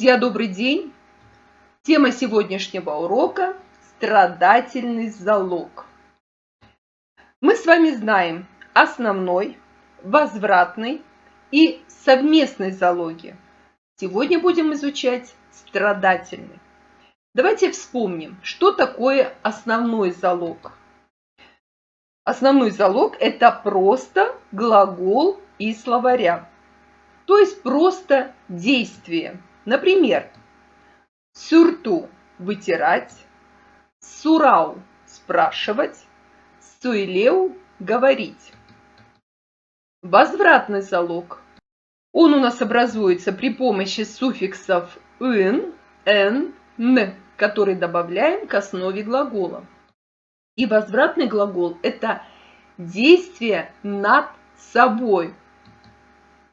Друзья, добрый день! Тема сегодняшнего урока – страдательный залог. Мы с вами знаем основной, возвратный и совместный залоги. Сегодня будем изучать страдательный. Давайте вспомним, что такое основной залог. Основной залог – это просто глагол из словаря, то есть просто действие. Например, сюрту – вытирать, сурау – спрашивать, суйлеу – говорить. Возвратный залог. Он у нас образуется при помощи суффиксов «ын», «эн», «н», которые добавляем к основе глагола. И возвратный глагол – это действие над собой.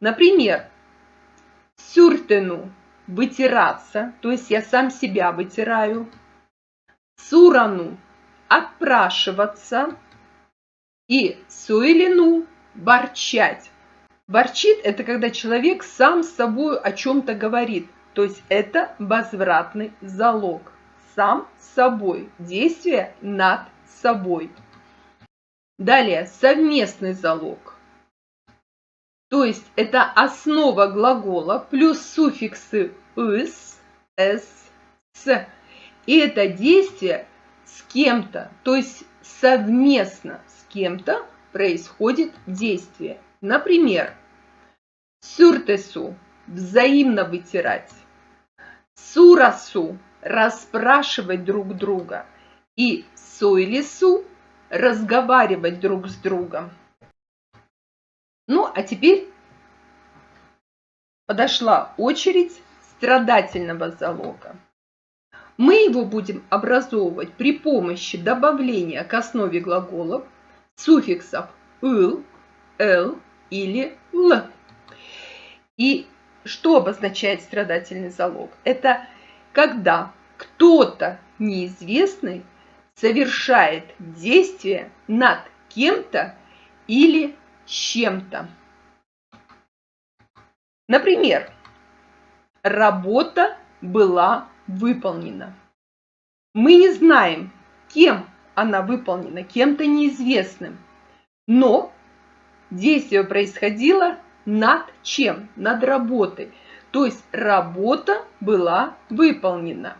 Например, сюртену – вытираться, то есть я сам себя вытираю. Сурану – отпрашиваться. И суйлину – ворчать. Ворчит – это когда человек сам с собой о чем-то говорит. То есть это возвратный залог. Сам с собой. Действие над собой. Далее, совместный залог. То есть это основа глагола плюс суффиксы «ыс», «с», «с». И это действие с кем-то, то есть совместно с кем-то происходит действие. Например, сюртесу – взаимно вытирать, сурасу – расспрашивать друг друга и сойлису – разговаривать друг с другом. Ну, а теперь подошла очередь страдательного залога. Мы его будем образовывать при помощи добавления к основе глаголов суффиксов «ыл», «эл» или «л». И что обозначает страдательный залог? Это когда кто-то неизвестный совершает действие над кем-то или чем-то. Например, работа была выполнена. Мы не знаем, кем она выполнена, кем-то неизвестным, но действие происходило над чем? Над работой. То есть работа была выполнена.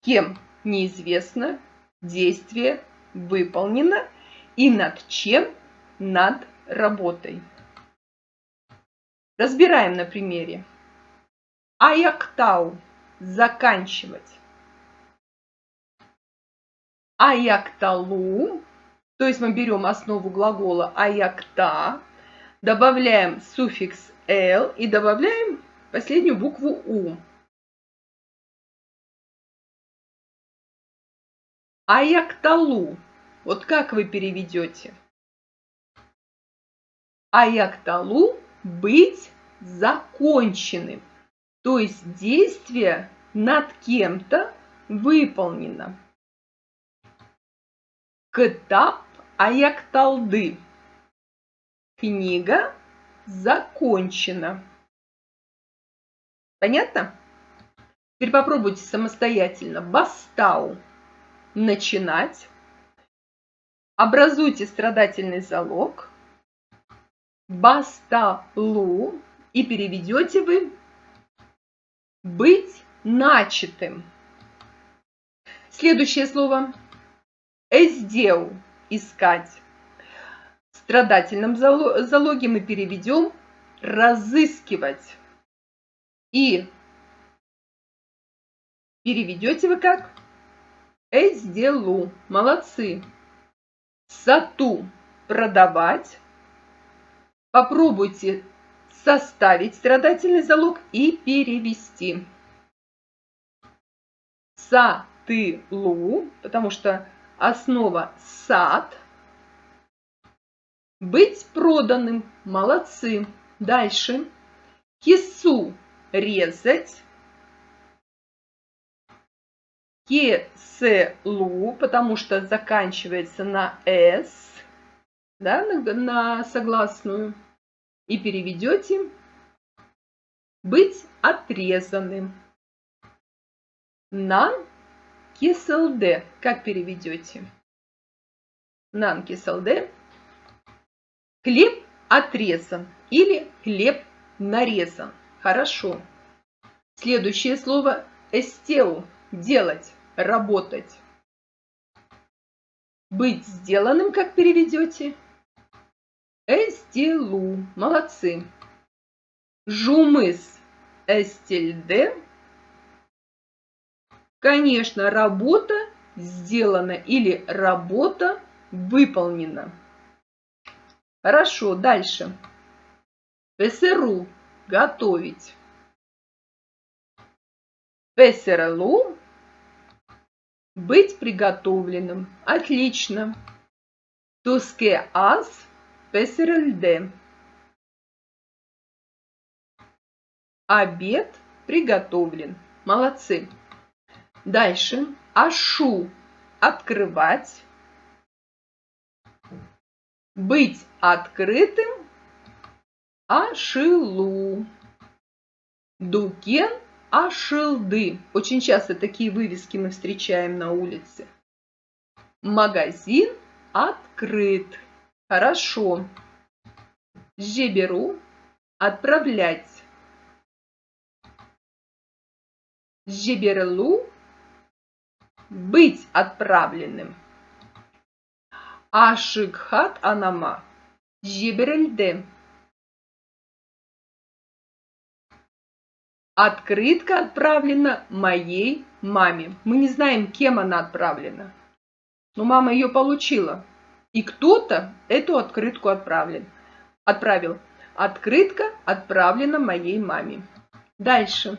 Кем? Неизвестно. Действие выполнено. И над чем? Над работой. Разбираем на примере. Аяктау – заканчивать. Аякталу, то есть мы берем основу глагола аякта, добавляем суффикс «эл» и добавляем последнюю букву «у». Аякталу. Вот как вы переведете? Аякталу – быть законченным. То есть действие над кем-то выполнено. Кытап аякталды. Книга закончена. Понятно? Теперь попробуйте самостоятельно. Бастау – начинать. Образуйте страдательный залог. Басталу. И переведете вы быть начатым. Следующее слово. Эздеу – искать. В страдательном залоге мы переведем разыскивать. И переведете вы как? Эзделу. Молодцы. Сату – продавать. Попробуйте составить страдательный залог и перевести. Сатылу, потому что основа сад. Быть проданным. Молодцы. Дальше. Кису – резать. Кеселу, потому что заканчивается на «с», да, на согласную. И переведете Быть отрезанным. Нан кисылды. Как переведете? Нан кисылды. Хлеб отрезан или хлеб нарезан. Хорошо. Следующее слово эстеу. Делать, работать. Быть сделанным, как переведете? Эстилу. Молодцы. Жумыс эстильде. Конечно, работа сделана или работа выполнена. Хорошо, дальше. Песеру. Готовить. Песерелу. Быть приготовленным. Отлично. Туске ас песерельде. Обед приготовлен. Молодцы. Дальше. Ашу. Открывать. Быть открытым. Ашилу. Дукен ашилды. Очень часто такие вывески мы встречаем на улице. Магазин открыт. Хорошо. Жеберу. Отправлять. Жеберлу. Быть отправленным. Ашикхат анама. Жеберельде. Открытка отправлена моей маме. Мы не знаем, кем она отправлена. Но мама ее получила. И кто-то эту открытку отправил. Открытка отправлена моей маме. Дальше.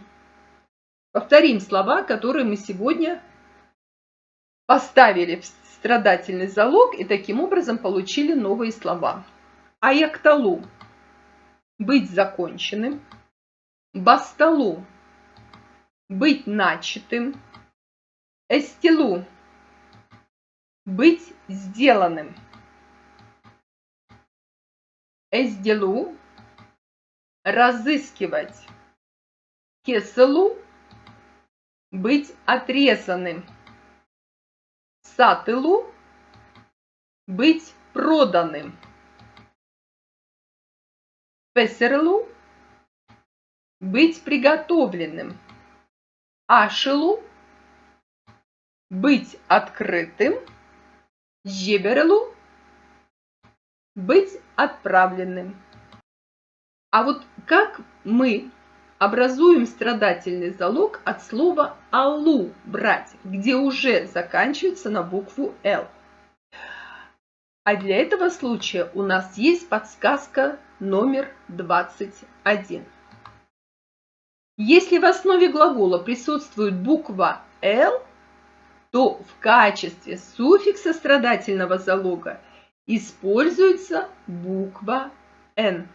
Повторим слова, которые мы сегодня поставили в страдательный залог и таким образом получили новые слова. Аякталу. Быть законченным. Басталу. Быть начатым. Эстилу. Быть сделанным. Эсделу. Разыскивать. Кеселу. Быть отрезанным. Сатылу. Быть проданным. Песерлу. Быть приготовленным. Ашилу. Быть открытым. Жеберлу. Быть отправленным. А вот как мы образуем страдательный залог от слова алу брать, где уже заканчивается на букву Л? А для этого случая у нас есть подсказка номер 21. Если в основе глагола присутствует буква Л, то в качестве суффикса страдательного залога используется буква Н.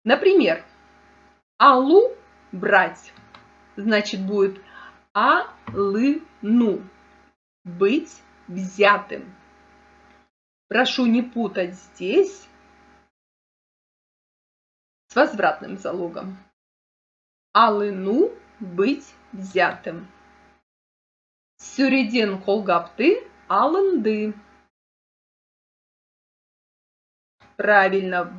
Например, алу брать, значит будет алыну, быть взятым. Прошу не путать здесь с возвратным залогом. Алыну быть взятым. Сюреден колгапты алынды. Правильно.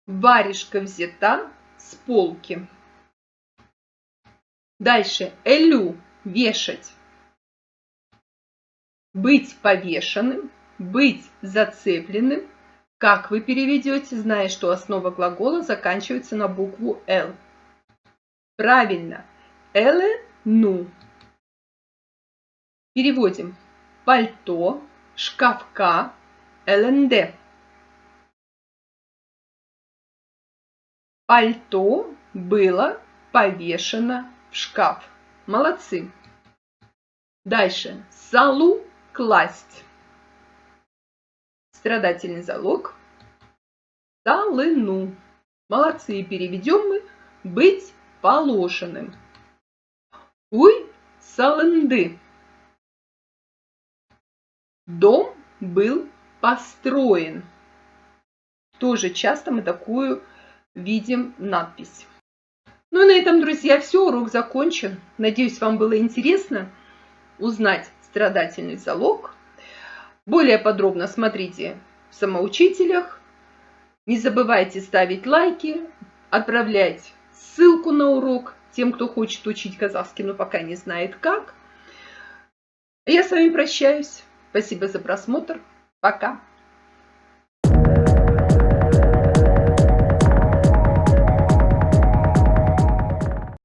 Варежка взята с полки. Дальше. Элю вешать. Быть повешенным. Быть зацепленным. Как вы переведете, зная, что основа глагола заканчивается на букву Л? Правильно. Эле-ну. Переводим. Пальто, шкафка, ЛНД. Пальто было повешено в шкаф. Молодцы. Дальше. Салу класть. Страдательный залог. Салыну. Молодцы. Переведем мы быть положенным. Уй салынды. Дом был построен. тоже часто мы такую видим надпись. Ну и на этом, друзья, все, урок закончен. Надеюсь, вам было интересно узнать страдательный залог. Более подробно смотрите в самоучителях. Не забывайте ставить лайки, отправлять ссылку на урок тем, кто хочет учить казахский, но пока не знает как. Я с вами прощаюсь. Спасибо за просмотр. Пока.